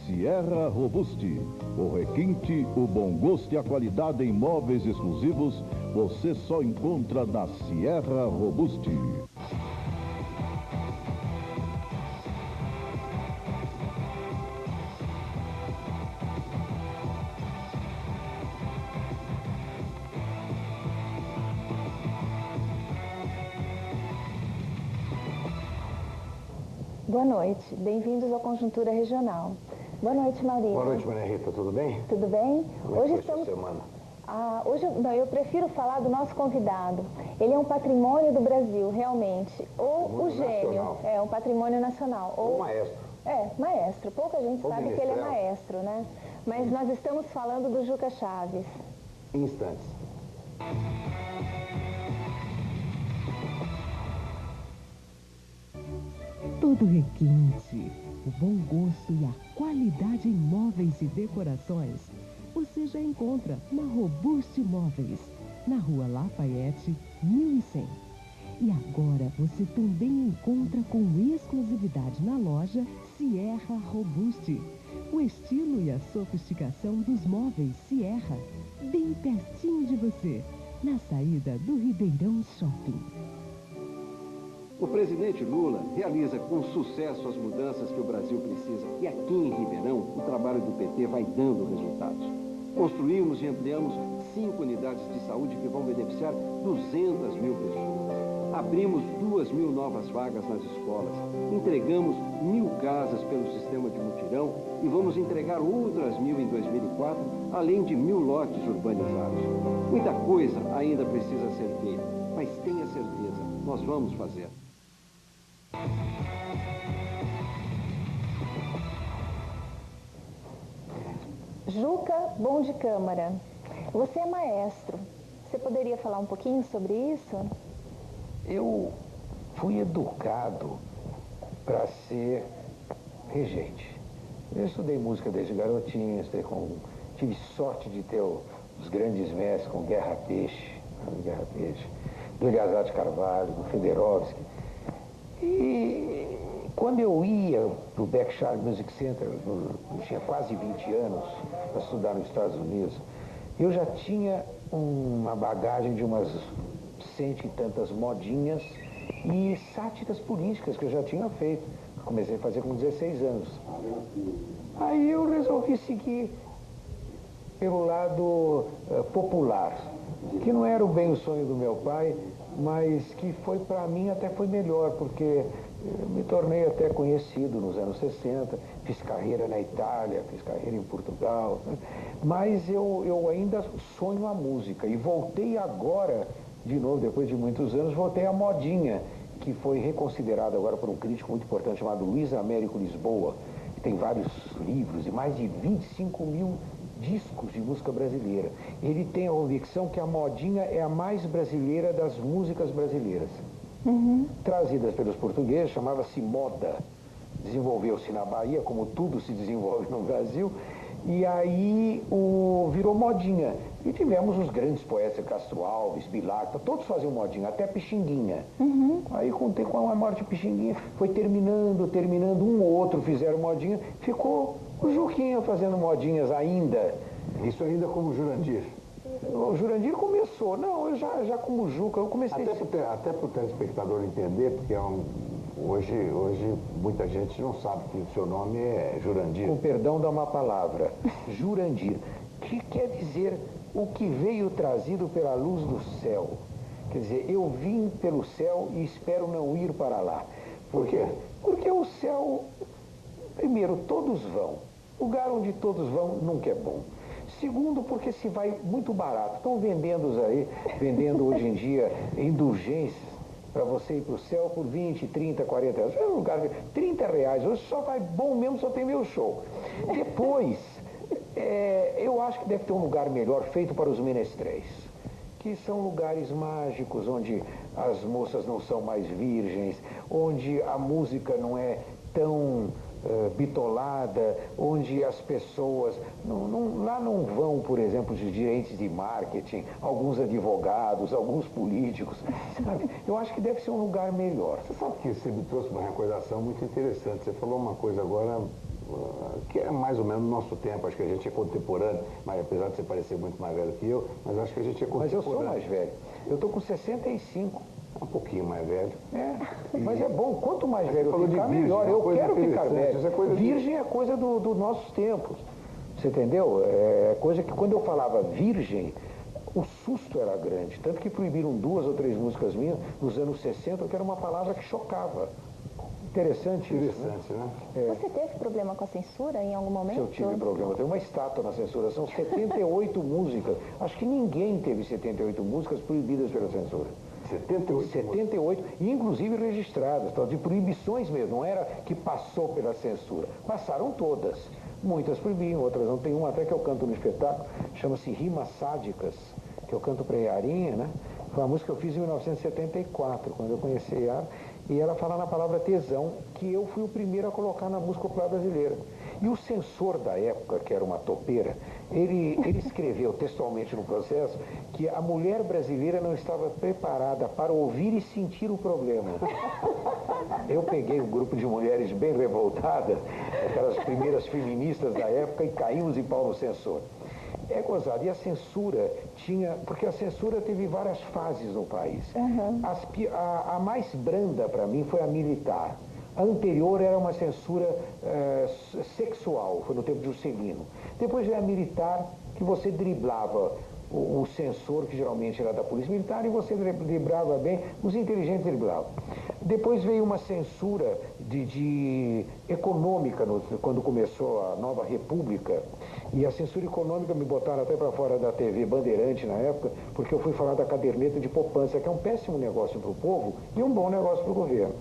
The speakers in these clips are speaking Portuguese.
Sierra Robuste, o requinte, o bom gosto e a qualidade em móveis exclusivos, você só encontra na Sierra Robuste. Boa noite, bem-vindos ao Conjuntura Regional. Boa noite, Maurício. Boa noite, Maria Rita, tudo bem? Tudo bem? Hoje estamos... semana? Eu prefiro falar do nosso convidado. Ele é um patrimônio do Brasil, realmente. Ou o gênio. Nacional. É, um patrimônio nacional. Ou maestro. É, maestro. Pouca gente sabe que ele é maestro, né? Mas nós estamos falando do Juca Chaves. Instantes. Todo requinte, o bom gosto e a qualidade em móveis e decorações você já encontra na Robuste Móveis, na Rua Lafayette, 1100. E agora você também encontra com exclusividade na loja Sierra Robuste, o estilo e a sofisticação dos móveis Sierra, bem pertinho de você, na saída do Ribeirão Shopping. O presidente Lula realiza com sucesso as mudanças que o Brasil precisa. E aqui em Ribeirão, o trabalho do PT vai dando resultados. Construímos e ampliamos 5 unidades de saúde que vão beneficiar 200 mil pessoas. Abrimos 2.000 novas vagas nas escolas. Entregamos 1.000 casas pelo sistema de mutirão e vamos entregar outras 1.000 em 2004, além de 1.000 lotes urbanizados. Muita coisa ainda precisa ser feita, mas tenha certeza, nós vamos fazer. Juca Bom de Câmara, você é maestro. Você poderia falar um pouquinho sobre isso? Eu fui educado para ser regente. Eu estudei música desde garotinho, tive sorte de ter os grandes mestres com Guerra Peixe, do Eleazar de Carvalho, do Federowski. E quando eu ia para o Berkshire Music Center, eu tinha quase 20 anos para estudar nos Estados Unidos, eu já tinha uma bagagem de umas 100 e tantas modinhas e sátiras políticas que eu já tinha feito. Comecei a fazer com 16 anos. Aí eu resolvi seguir pelo lado popular, que não era bem o sonho do meu pai, mas que foi para mim até foi melhor, porque eu me tornei até conhecido nos anos 60, fiz carreira na Itália, fiz carreira em Portugal, né? Mas eu ainda sonho a música e voltei agora, de novo, depois de muitos anos, voltei à modinha, que foi reconsiderada agora por um crítico muito importante chamado Luiz Américo Lisboa, que tem vários livros e mais de 25 mil discos de música brasileira. Ele tem a convicção que a modinha é a mais brasileira das músicas brasileiras. Trazidas pelos portugueses, chamava-se moda. Desenvolveu-se na Bahia, como tudo se desenvolve no Brasil, e aí virou modinha. E tivemos os grandes poetas, Castro Alves, Bilac, todos faziam modinha, até Pixinguinha. Aí com a morte de Pixinguinha, foi terminando, um ou outro fizeram modinha, ficou o Juquinha fazendo modinhas ainda. Isso ainda como Jurandir? O Jurandir começou, não, eu já como Juca, eu comecei... Até para o telespectador entender, porque hoje muita gente não sabe que o seu nome é Jurandir. Com perdão da má palavra, Jurandir, que quer dizer o que veio trazido pela luz do céu. Quer dizer, eu vim pelo céu e espero não ir para lá. Por quê? Porque o céu, primeiro, todos vão. Lugar onde todos vão nunca é bom. Segundo, porque se vai muito barato. Estão vendendo hoje em dia indulgências para você ir para o céu por 20, 30, 40 reais. É um lugar de 30 reais. Hoje só vai bom mesmo, só tem meu show. Depois, eu acho que deve ter um lugar melhor feito para os menestréis, que são lugares mágicos, onde as moças não são mais virgens, onde a música não é tão bitolada, onde as pessoas lá não vão, por exemplo, os gerentes de marketing, alguns advogados, alguns políticos, sabe? Eu acho que deve ser um lugar melhor. Você sabe que você me trouxe uma recordação muito interessante. Você falou uma coisa agora que é mais ou menos do nosso tempo. Acho que a gente é contemporâneo, mas apesar de você parecer muito mais velho que eu, mas acho que a gente é contemporâneo. Mas eu sou mais velho. Eu estou com 65. Um pouquinho mais velho. Mas é bom, quanto mais velho eu ficar, virgem, melhor. Eu quero ficar velho. Virgem é coisa dos nossos tempos. Você entendeu? É coisa que quando eu falava virgem, o susto era grande. Tanto que proibiram 2 ou 3 músicas minhas nos anos 60, que era uma palavra que chocava. Interessante isso, né? Você teve problema com a censura em algum momento? Se eu tive problema, tem uma estátua na censura, são 78 músicas. Acho que ninguém teve 78 músicas proibidas pela censura. 78, e inclusive registradas, tal, de proibições mesmo, não era que passou pela censura. Passaram todas. Muitas proibiam, outras não. Tem uma até que eu canto no espetáculo, chama-se Rimas Sádicas, que eu canto para Yarinha, né? Foi uma música que eu fiz em 1974, quando eu conheci ela, e ela fala na palavra tesão, que eu fui o primeiro a colocar na música popular brasileira. E o censor da época, que era uma topeira, ele escreveu textualmente no processo que a mulher brasileira não estava preparada para ouvir e sentir o problema. Eu peguei um grupo de mulheres bem revoltadas, aquelas primeiras feministas da época, e caímos em pau no censor. É gozado. E a censura tinha... Porque a censura teve várias fases no país. A mais branda, para mim, foi a militar. A anterior era uma censura sexual, foi no tempo de Juscelino. Depois veio a militar, que você driblava o censor, que geralmente era da polícia militar, e você driblava bem, os inteligentes driblavam. Depois veio uma censura econômica, quando começou a nova república, e a censura econômica me botaram até para fora da TV Bandeirante na época, porque eu fui falar da caderneta de poupança, que é um péssimo negócio para o povo e um bom negócio para o governo.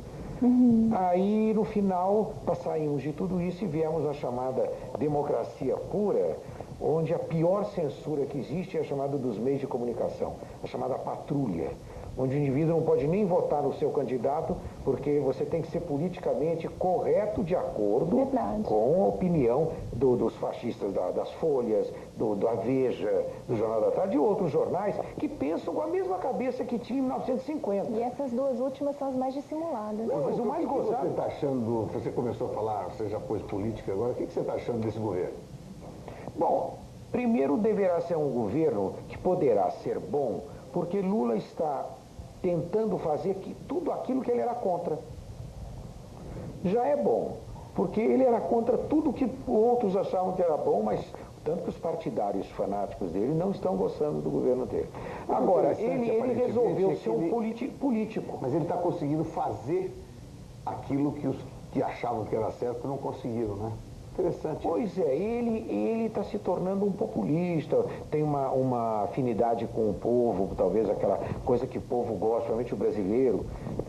Aí, no final, saímos de tudo isso e viemos à chamada democracia pura, onde a pior censura que existe é a chamada dos meios de comunicação, a chamada patrulha, onde o indivíduo não pode nem votar no seu candidato, porque você tem que ser politicamente correto de acordo com a opinião dos fascistas das Folhas, da Veja, do Jornal da Tarde e outros jornais que pensam com a mesma cabeça que tinha em 1950. E essas 2 últimas são as mais dissimuladas. Não, mas o mais gozado... Você está achando, você começou a falar, você já pôs política agora, o que você está achando desse governo? Bom, primeiro deverá ser um governo que poderá ser bom, porque Lula está tentando fazer tudo aquilo que ele era contra. Já é bom, porque ele era contra tudo que outros achavam que era bom, mas tanto que os partidários fanáticos dele não estão gostando do governo dele. Agora, ele resolveu ser um político. Mas ele está conseguindo fazer aquilo que os que achavam que era certo não conseguiram, né? Interessante. Pois é, ele está se tornando um populista, tem uma afinidade com o povo, talvez aquela coisa que o povo gosta, principalmente o brasileiro,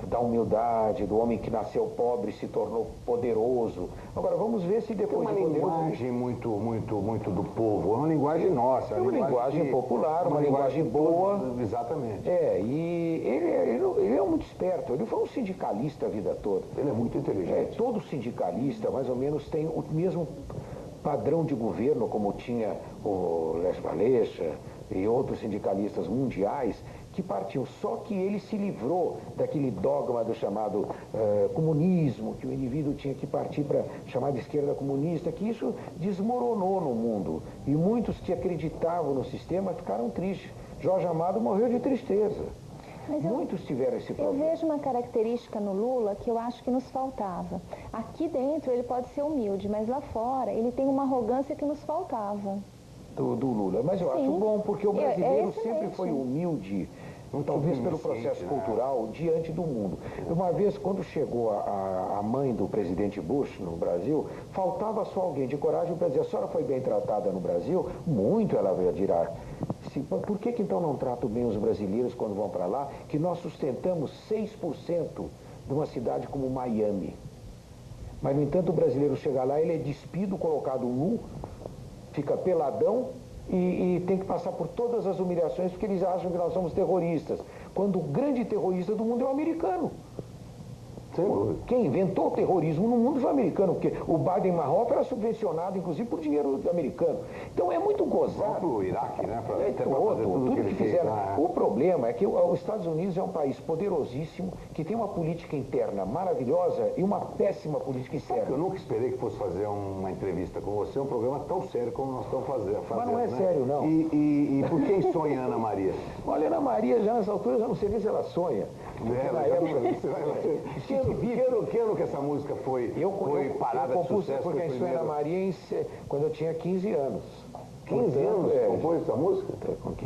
da humildade, do homem que nasceu pobre e se tornou poderoso. Agora, vamos ver se depois de poderoso... É uma linguagem muito do povo, é uma linguagem nossa. É uma linguagem popular, uma linguagem boa. Exatamente. E ele é muito esperto, ele foi um sindicalista a vida toda. Ele é muito inteligente. Todo sindicalista, mais ou menos, tem o mesmo padrão de governo, como tinha o Lech Walesa e outros sindicalistas mundiais, que partiam. Só que ele se livrou daquele dogma do chamado comunismo, que o indivíduo tinha que partir para a chamada esquerda comunista, que isso desmoronou no mundo. E muitos que acreditavam no sistema ficaram tristes. Jorge Amado morreu de tristeza. Mas muitos tiveram esse problema. Eu vejo uma característica no Lula que eu acho que nos faltava. Aqui dentro ele pode ser humilde, mas lá fora ele tem uma arrogância que nos faltava. Do Lula. Mas eu acho bom, porque o brasileiro sempre foi humilde, talvez pelo processo cultural, diante do mundo. Uma vez, quando chegou a mãe do presidente Bush no Brasil, faltava só alguém de coragem para dizer: a senhora foi bem tratada no Brasil? Muito, ela veio dirá. Por que então não tratam bem os brasileiros quando vão para lá, que nós sustentamos 6% de uma cidade como Miami? Mas, no entanto, o brasileiro chega lá, ele é despido, colocado nu, fica peladão e tem que passar por todas as humilhações porque eles acham que nós somos terroristas, quando o grande terrorista do mundo é o americano. Sem dúvida. Quem inventou o terrorismo no mundo foi o americano, porque o Baden-Meinhof era subvencionado, inclusive, por dinheiro americano. Então é muito gozado. O Iraque, né? Tudo que fizeram. O problema é que os Estados Unidos é um país poderosíssimo, que tem uma política interna maravilhosa e uma péssima política externa. Eu nunca esperei que fosse fazer uma entrevista com você, um programa tão sério como nós estamos fazendo. Mas não é né? sério, não. E por quem sonha Ana Maria? Olha, Ana Maria, já nessa altura, já não sei nem se ela sonha. Que ano que essa música foi parada de sucesso? Por quem sonha Ana Maria quando eu tinha 15 anos. 15 anos compôs essa música?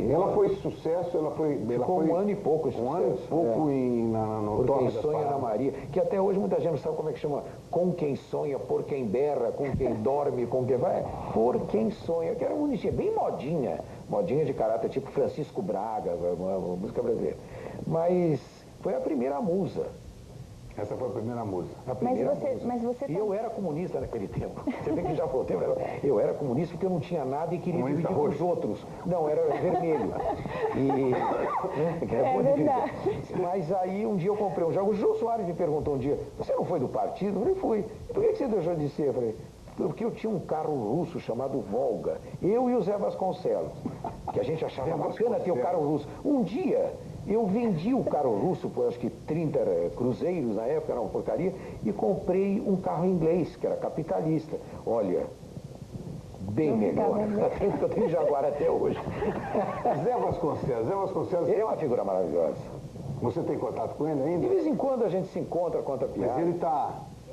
Ela foi sucesso, Ficou um ano e pouco de sucesso. Um ano e pouco no Por quem sonha Ana Maria, que até hoje muita gente não sabe como é que chama. Com quem sonha, por quem berra, com quem dorme, com quem vai. Por quem sonha, que era uma música bem modinha. Modinha de caráter tipo Francisco Braga, uma música brasileira. Mas foi a primeira musa. Essa foi a primeira música. Mas você E eu era comunista naquele tempo. Você vê que já foi o tempo. Eu era comunista porque eu não tinha nada e queria comunista dividir com os outros. Não, era vermelho. É verdade. Mas aí um dia eu comprei um jogo. O Jô Soares me perguntou um dia, você não foi do partido? Eu falei, fui. E por que você deixou de ser? Eu falei, porque eu tinha um carro russo chamado Volga. Eu e o Zé Vasconcelos. Que a gente achava bacana ter o carro russo. Um dia eu vendi o carro russo por acho que 30 cruzeiros na época, era uma porcaria, e comprei um carro inglês, que era capitalista. Olha, bem melhor. Eu tenho Jaguar até hoje. Zé Vasconcelos. Ele é uma figura maravilhosa. Você tem contato com ele ainda? De vez em quando a gente se encontra, conta piada. Mas ele está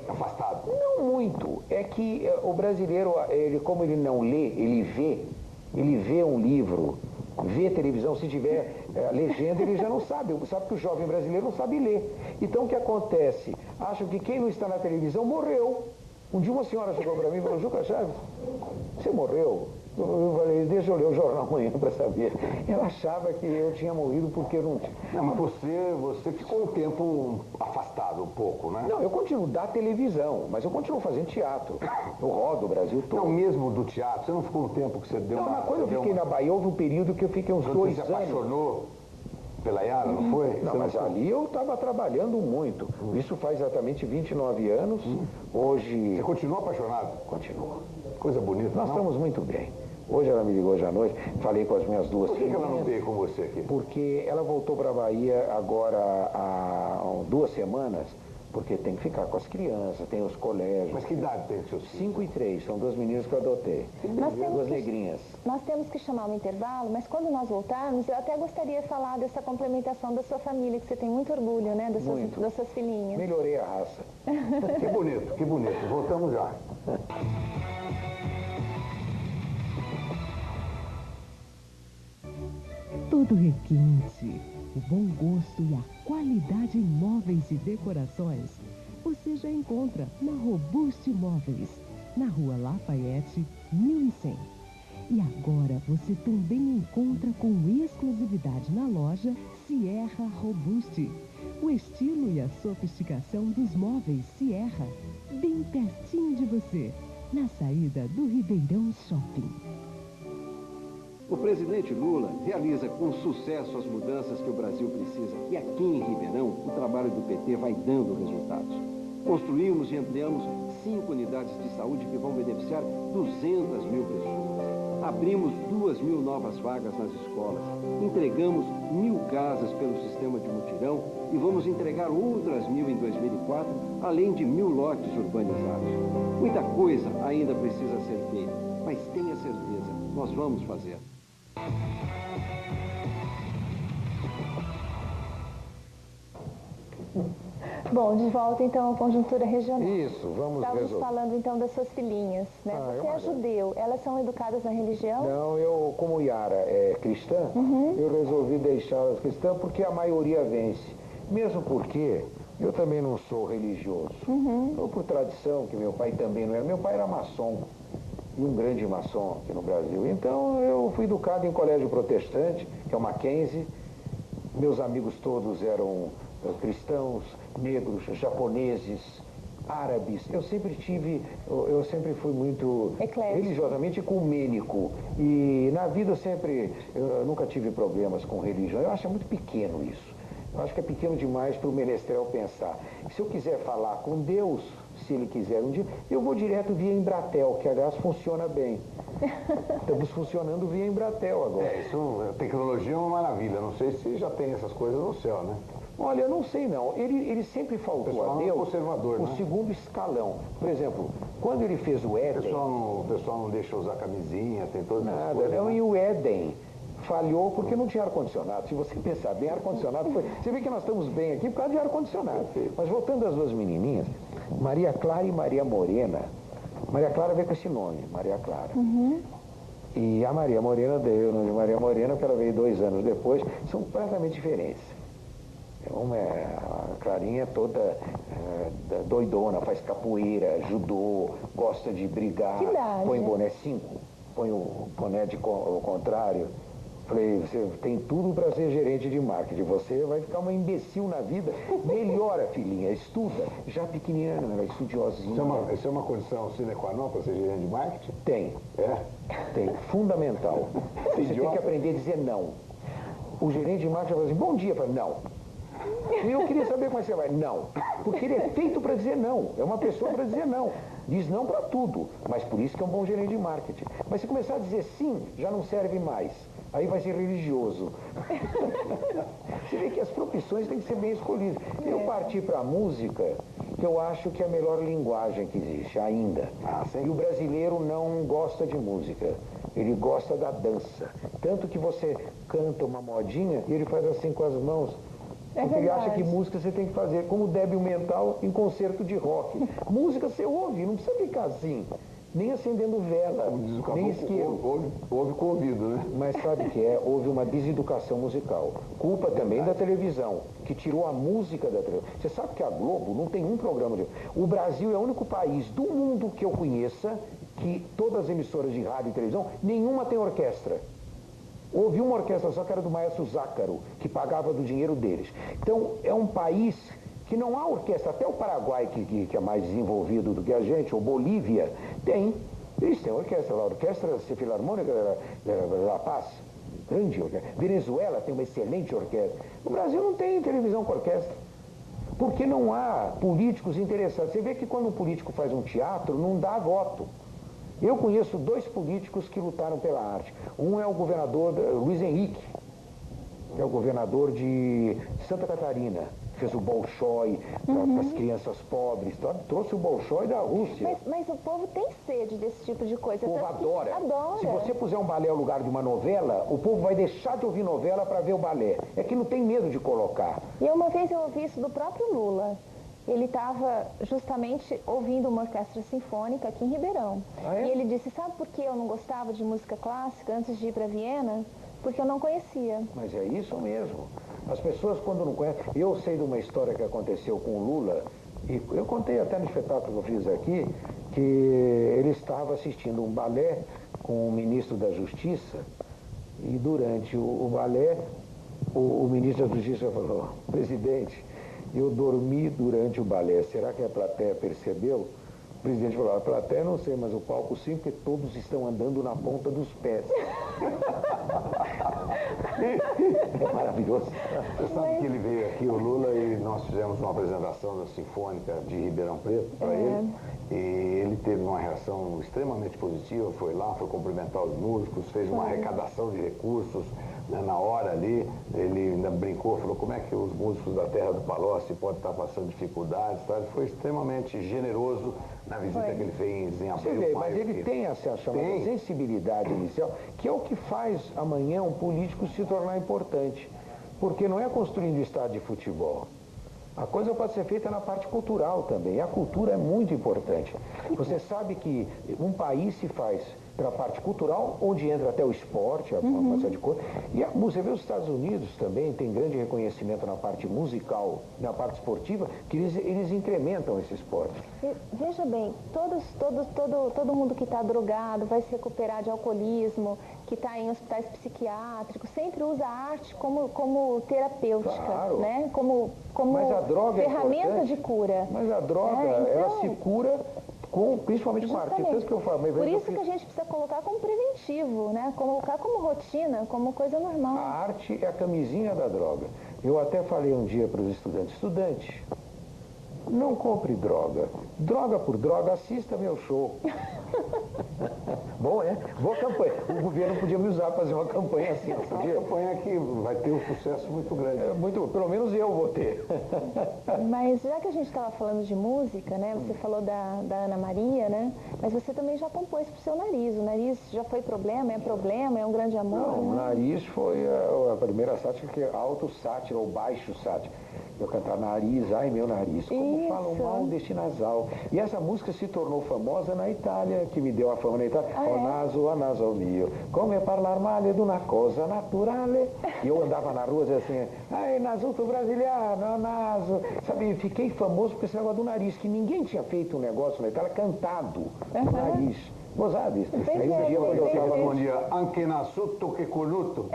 afastado? Não muito. É que o brasileiro, como ele não lê, ele vê um livro, vê televisão, se tiver legenda, ele já não sabe. Sabe que o jovem brasileiro não sabe ler. Então o que acontece? Acham que quem não está na televisão morreu. Um dia uma senhora chegou para mim e falou, Juca Chaves, você morreu? Eu falei, deixa eu ler o jornal amanhã para saber. Ela achava que eu tinha morrido porque eu não tinha. Não, mas você ficou um tempo afastado um pouco, né? Não, eu continuo da televisão, mas eu continuo fazendo teatro. Eu rodo o Brasil todo. Não, mesmo do teatro, você não ficou um tempo que você deu uma coisa, eu fiquei na Bahia, houve um período que eu fiquei uns 2 anos. Você se apaixonou pela Yara, não foi? Não, mas ali eu estava trabalhando muito. Isso faz exatamente 29 anos. Hoje... Você continua apaixonado? Continuo. Coisa bonita, Nós estamos muito bem. Hoje ela me ligou hoje à noite, falei com as minhas duas filhas. Por que ela não veio com você aqui? Porque ela voltou para a Bahia agora há 2 semanas, porque tem que ficar com as crianças, tem os colégios. Mas que idade tem os seus filhos? 5 e 3, são 2 meninas que eu adotei. Duas negrinhas. Nós temos que chamar um intervalo, mas quando nós voltarmos, eu até gostaria de falar dessa complementação da sua família, que você tem muito orgulho, né, das suas filhinhas. Melhorei a raça. Que bonito, que bonito. Voltamos já. Todo requinte, o bom gosto e a qualidade em móveis e decorações você já encontra na Robuste Móveis, na Rua Lafayette, 1100. E agora você também encontra com exclusividade na loja Sierra Robuste. O estilo e a sofisticação dos móveis Sierra, bem pertinho de você, na saída do Ribeirão Shopping. O presidente Lula realiza com sucesso as mudanças que o Brasil precisa. E aqui em Ribeirão, o trabalho do PT vai dando resultados. Construímos e ampliamos 5 unidades de saúde que vão beneficiar 200 mil pessoas. Abrimos 2.000 novas vagas nas escolas. Entregamos 1.000 casas pelo sistema de mutirão e vamos entregar outras 1.000 em 2004, além de 1.000 lotes urbanizados. Muita coisa ainda precisa ser feita, mas tenha certeza, nós vamos fazer. Bom, de volta então à conjuntura regional. Isso, vamos resolver. Estávamos falando então das suas filhinhas, né? Você é judeu, elas são educadas na religião? Não, eu, como Yara é cristã, eu resolvi deixá-las cristãs porque a maioria vence. Mesmo porque eu também não sou religioso. Ou por tradição, que meu pai também não era. Meu pai era maçom, e um grande maçom aqui no Brasil. Então eu fui educado em colégio protestante, que é o Mackenzie. Meus amigos todos eram cristãos, negros, japoneses, árabes. Eu sempre fui muito religiosamente ecumênico. E na vida eu nunca tive problemas com religião. Eu acho muito pequeno isso. Eu acho que é pequeno demais para o menestrel pensar. Se eu quiser falar com Deus, se ele quiser um dia, eu vou direto via Embratel, que aliás funciona bem. Estamos funcionando via Embratel agora. A tecnologia é uma maravilha. Não sei se já tem essas coisas no céu, né? Olha, eu não sei não. Ele sempre faltou a Deus conservador, o né? segundo escalão. Por exemplo, quando ele fez o Éden... O pessoal não deixa usar camisinha, tem todas essas Nada, coisas. não. Né? E o Éden falhou porque não tinha ar-condicionado. Se você pensar bem, ar-condicionado foi... Você vê que nós estamos bem aqui por causa de ar-condicionado. Mas voltando às duas menininhas, Maria Clara e Maria Morena. Maria Clara veio com esse nome, Maria Clara. E a Maria Morena deu o nome de Maria Morena, porque ela veio 2 anos depois. São completamente diferentes. Uma é a Clarinha toda doidona, faz capoeira, judô, gosta de brigar. Que idade? Põe boné 5, põe o boné ao contrário. Falei, você tem tudo para ser gerente de marketing, você vai ficar uma imbecil na vida. Melhora, filhinha, estuda. Já pequenininha, ela é estudiosinha. Isso é uma condição sine qua non para ser gerente de marketing? Tem. É? Tem, fundamental. Você tem que aprender a dizer não. O gerente de marketing vai dizer, bom dia, para não. E eu queria saber como é que você vai. Não. Porque ele é feito para dizer não. É uma pessoa para dizer não. Diz não para tudo. Mas por isso que é um bom gerente de marketing. Mas se começar a dizer sim, já não serve mais. Aí vai ser religioso. Você vê que as profissões têm que ser bem escolhidas. Eu parti para a música, que eu acho que é a melhor linguagem que existe ainda. E o brasileiro não gosta de música. Ele gosta da dança. Tanto que você canta uma modinha e ele faz assim com as mãos. Porque ele acha que música você tem que fazer como débil mental em concerto de rock. Música você ouve, não precisa ficar assim. Nem acendendo vela, nem isqueiro. Ouve com o ouvido, né? Mas sabe o que é? Houve uma deseducação musical. Culpa também da televisão, que tirou a música da televisão. Você sabe que a Globo não tem um programa de... O Brasil é o único país do mundo que eu conheça que todas as emissoras de rádio e televisão, nenhuma tem orquestra. Houve uma orquestra só que era do maestro Zácaro, que pagava do dinheiro deles. Então, é um país que não há orquestra. Até o Paraguai, que é mais desenvolvido do que a gente, ou Bolívia, tem. Eles têm orquestra lá, a Orquestra Filarmônica da La Paz, grande orquestra. Venezuela tem uma excelente orquestra. O Brasil não tem televisão com orquestra. Porque não há políticos interessados. Você vê que quando um político faz um teatro, não dá voto. Eu conheço 2 políticos que lutaram pela arte. Um é o governador Luiz Henrique, que é o governador de Santa Catarina. Fez o Bolshoi para as crianças pobres. Trouxe o Bolshoi da Rússia. Mas o povo tem sede desse tipo de coisa. O povo adora. Adora. Se você puser um balé ao lugar de uma novela, o povo vai deixar de ouvir novela para ver o balé. É que não tem medo de colocar. E uma vez eu ouvi isso do próprio Lula. Ele estava justamente ouvindo uma orquestra sinfônica aqui em Ribeirão. E ele disse, sabe por que eu não gostava de música clássica antes de ir para Viena? Porque eu não conhecia. Mas é isso mesmo. As pessoas quando não conhecem... Eu sei de uma história que aconteceu com o Lula, e eu contei até no espetáculo que eu fiz aqui, que ele estava assistindo um balé com o ministro da Justiça, e durante o balé, o ministro da Justiça falou, presidente, eu dormi durante o balé, será que a plateia percebeu? O presidente falou, a plateia não sei, mas o palco sim, porque todos estão andando na ponta dos pés. É maravilhoso. Você sabe que ele veio aqui, o Lula, e nós fizemos uma apresentação da Sinfônica de Ribeirão Preto para ele. E ele teve uma reação extremamente positiva, foi lá, foi cumprimentar os músicos, fez uma arrecadação de recursos, né, na hora ali. Ele ainda brincou, falou como é que os músicos da Terra do Palocci podem estar passando dificuldades. Tá? Ele foi extremamente generoso na visita que ele fez em abril. Mas ele tem essa chamada sensibilidade inicial, que é o que faz amanhã um político se tornar importante. Porque não é construindo estádio de futebol. A coisa pode ser feita na parte cultural também. E a cultura é muito importante. Você sabe que um país se faz pela parte cultural, onde entra até o esporte, uma série de coisas. E você vê os Estados Unidos também, tem grande reconhecimento na parte musical, na parte esportiva, que eles incrementam esse esporte. Veja bem, todo mundo que está drogado, vai se recuperar de alcoolismo, que está em hospitais psiquiátricos, sempre usa a arte como terapêutica, né? Como Mas a droga ferramenta de cura. Mas a droga, ela se cura principalmente com a arte. Tanto que eu falo, por isso que a gente precisa colocar como preventivo, né? Colocar como rotina, como coisa normal. A arte é a camisinha da droga. Eu até falei um dia para os estudantes, estudante, não compre droga. Droga por droga, assista meu show. Bom, boa campanha. O governo podia me usar para fazer uma campanha assim. Essa campanha que vai ter um sucesso muito grande. Pelo menos eu vou ter. Mas já que a gente estava falando de música, né? Você falou da Ana Maria, né? Mas você também já compôs para o seu nariz. O nariz já foi problema, é um grande amor? Não, né? o nariz foi a primeira sátira, que é alto sátira ou baixo sátira. Eu cantar nariz, ai meu nariz, como falam mal deste nasal. E essa música se tornou famosa na Itália, que me deu a fama na Itália. O naso mio, come parlar male de una cosa naturale. E eu andava na rua assim, ai, nasuto brasiliano, naso. Sabe, fiquei famoso por esse negócio do nariz, que ninguém tinha feito um negócio na Itália cantado no nariz. Gozado isso. Aí um dia quando eu estava bom dia, anche nasuto che cornuto.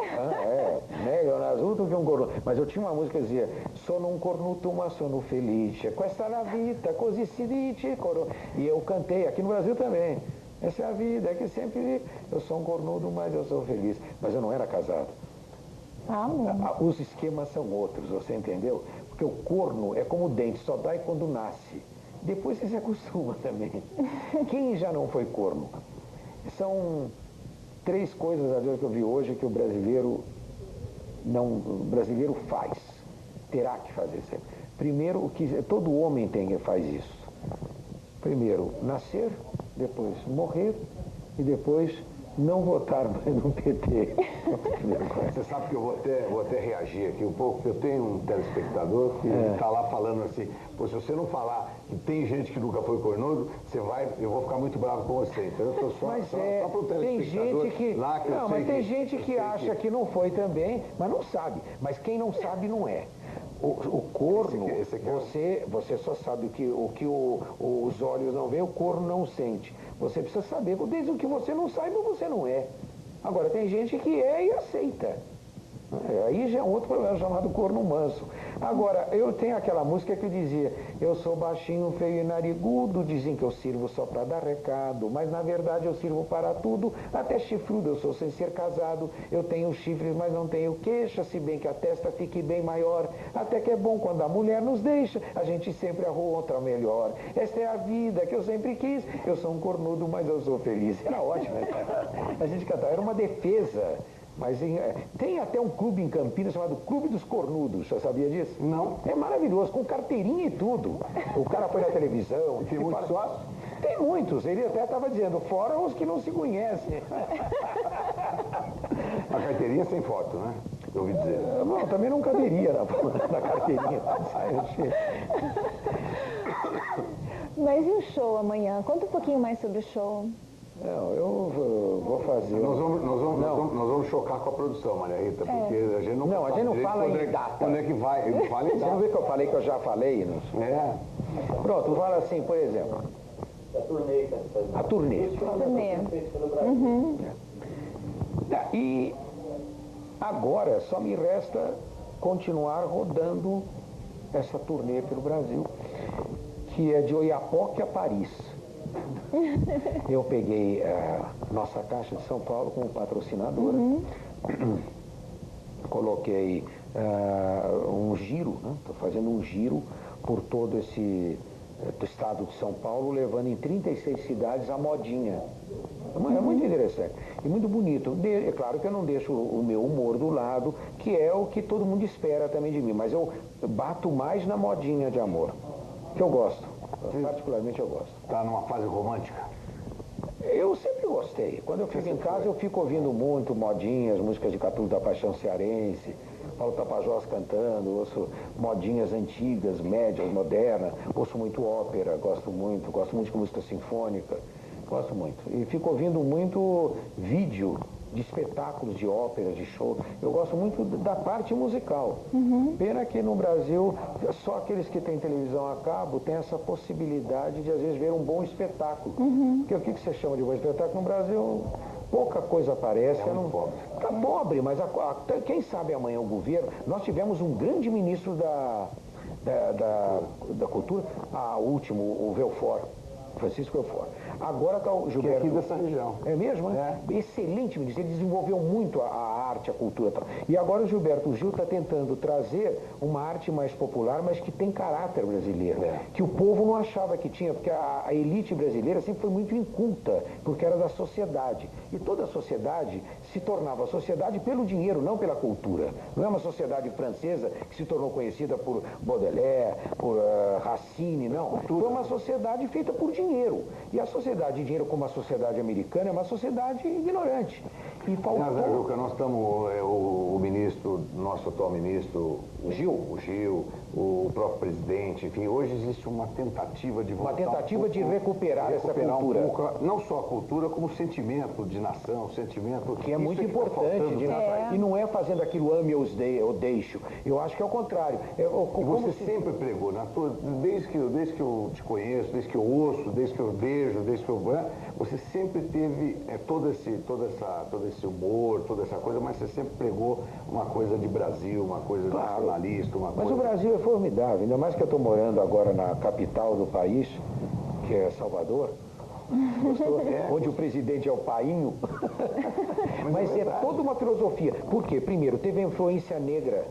Meglio nasuto che un cornuto. Mas eu tinha uma música que dizia, sono un cornuto ma sono felice, questa è la vita, così si dice. E eu cantei, aqui no Brasil também. Essa é a vida, é que sempre eu sou um cornudo, mas eu sou feliz. Mas eu não era casado. Os esquemas são outros, você entendeu? Porque o corno é como o dente, só dói quando nasce. Depois você se acostuma também. Quem já não foi corno? São 3 coisas, às vezes, que eu vi hoje que o brasileiro faz. Terá que fazer sempre. Primeiro, o que todo homem faz isso. Primeiro, nascer, depois morrer e depois não votar no PT. Você sabe que eu vou até reagir aqui um pouco, porque eu tenho um telespectador que está lá falando assim, pô, se você não falar que tem gente que nunca foi cornudo, eu vou ficar muito bravo com você. Então eu estou só para o telespectador tem gente que, lá que eu sei mas tem gente que acha que não foi também, mas não sabe. Mas quem não sabe não é. O corno, você só sabe o que os olhos não veem, o corno não sente. Você precisa saber, desde o que você não saiba, você não é. Agora, tem gente que é e aceita. Aí já é um outro problema chamado corno manso. Agora, eu tenho aquela música que dizia, eu sou baixinho, feio e narigudo, dizem que eu sirvo só para dar recado, mas na verdade eu sirvo para tudo, até chifrudo, eu sou sem ser casado, eu tenho chifres, mas não tenho queixa, se bem que a testa fique bem maior, até que é bom quando a mulher nos deixa, a gente sempre arruma outra melhor. Esta é a vida que eu sempre quis, eu sou um cornudo, mas eu sou feliz. Era ótimo, né? A gente cantava, era uma defesa. Mas tem até um clube em Campinas chamado Clube dos Cornudos, você sabia disso? Não. É maravilhoso, com carteirinha e tudo. O cara foi na televisão. Tem muitos sócios? Tem muitos, ele até estava dizendo, fora os que não se conhecem. A carteirinha sem foto, né? Eu ouvi dizer. Não, também não caberia na carteirinha. Mas e o show amanhã? Conta um pouquinho mais sobre o show. Não, eu vou fazer. Nós vamos chocar com a produção, Maria Rita, porque a gente não a gente não fala em data. Quando é que vai? Eu falo em data. Você não vê que eu falei que eu já falei? Pronto, fala assim, por exemplo. A turnê. E agora só me resta continuar rodando essa turnê pelo Brasil, que é de Oiapoque a Paris. Eu peguei a nossa Caixa de São Paulo como patrocinadora, coloquei um giro, estou fazendo um giro por todo esse do estado de São Paulo, levando em 36 cidades a modinha. É muito interessante e muito bonito. É claro que eu não deixo o meu humor do lado, que é o que todo mundo espera também de mim, mas eu bato mais na modinha de amor, que eu gosto. Particularmente eu gosto. Está numa fase romântica? Eu sempre gostei. Quando eu fico em casa, eu fico ouvindo muito modinhas, músicas de Capítulo da Paixão Cearense, Paulo Tapajós cantando, ouço modinhas antigas, médias, modernas, ouço muito ópera, gosto muito de música sinfônica, gosto muito. E fico ouvindo muito vídeo de espetáculos de ópera, de show. Eu gosto muito da parte musical. Pena que no Brasil, só aqueles que têm televisão a cabo têm essa possibilidade de, às vezes, ver um bom espetáculo. Porque o que você chama de bom espetáculo? No Brasil, pouca coisa aparece. Está pobre, mas quem sabe amanhã o governo... Nós tivemos um grande ministro da Cultura, o último, o Belfort. Francisco Eufório. Agora está o Gilberto. Que é aqui dessa região. É mesmo, né? Excelente, me diz. Ele desenvolveu muito a arte, a cultura. E agora o Gilberto Gil está tentando trazer uma arte mais popular, mas que tem caráter brasileiro. Que o povo não achava que tinha, porque a elite brasileira sempre foi muito inculta, porque era da sociedade. E toda a sociedade se tornava sociedade pelo dinheiro, não pela cultura. Não é uma sociedade francesa que se tornou conhecida por Baudelaire, por Racine, não. Foi uma sociedade feita por dinheiro. E a sociedade de dinheiro, como a sociedade americana, é uma sociedade ignorante. E faltou... Juca, nós estamos, o ministro, nosso atual ministro, o Gil, o próprio presidente, enfim, hoje existe uma tentativa de voltar de recuperar essa cultura. Um pouco, não só a cultura, como o sentimento de nação, o sentimento... Que é muito importante. E não é fazendo aquilo ame ou deixo. Eu acho que é o contrário. Você sempre pregou, desde que eu te conheço, desde que eu ouço, desde que eu vejo, desde que eu... Você sempre teve todo esse humor, toda essa coisa, mas você sempre pregou uma coisa de Brasil, uma coisa nacionalista, uma coisa... Mas o Brasil é formidável, ainda mais que eu estou morando agora na capital do país, que é Salvador. Onde o presidente é o painho. Mas é toda uma filosofia. Por quê? Primeiro, teve a influência negra,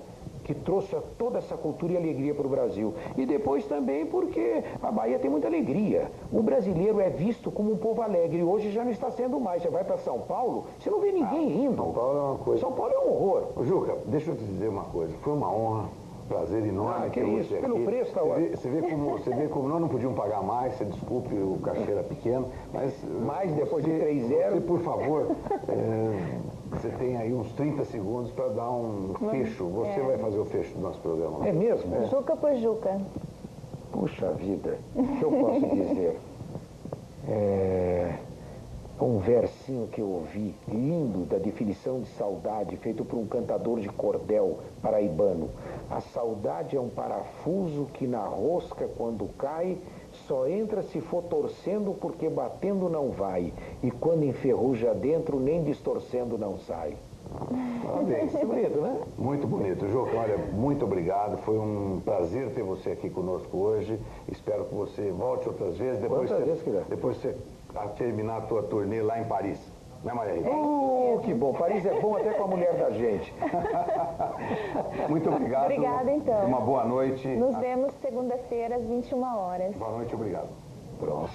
que trouxe toda essa cultura e alegria para o Brasil. E depois também porque a Bahia tem muita alegria. O brasileiro é visto como um povo alegre. E hoje já não está sendo mais. Você vai para São Paulo, você não vê ninguém indo. São Paulo é uma coisa. São Paulo é um horror. Juca, deixa eu te dizer uma coisa. Foi uma honra. Prazer enorme. Que isso, você pelo aqui. preço tá ótimo. Você vê como nós não podíamos pagar mais, você desculpe, o cachê era pequeno, mas depois de 3-0. Você, por favor, você tem aí uns 30 segundos para dar um fecho. Você vai fazer o fecho do nosso programa. É mesmo? Juca por Juca. Puxa vida, o que eu posso dizer? Um versinho que eu ouvi, lindo, da definição de saudade, feito por um cantador de cordel paraibano. A saudade é um parafuso que na rosca, quando cai, só entra se for torcendo, porque batendo não vai. E quando enferruja dentro, nem distorcendo não sai. Parabéns. Bonito, né? Muito bonito. Juca, olha, muito obrigado. Foi um prazer ter você aqui conosco hoje. Espero que você volte outras vezes. Depois você a terminar a tua turnê lá em Paris. Né, Maria Rita? Que bom. Paris é bom até com a mulher da gente. Muito obrigado. Obrigada, então. Uma boa noite. Nos vemos segunda-feira às 21 horas. Boa noite, obrigado. Pronto.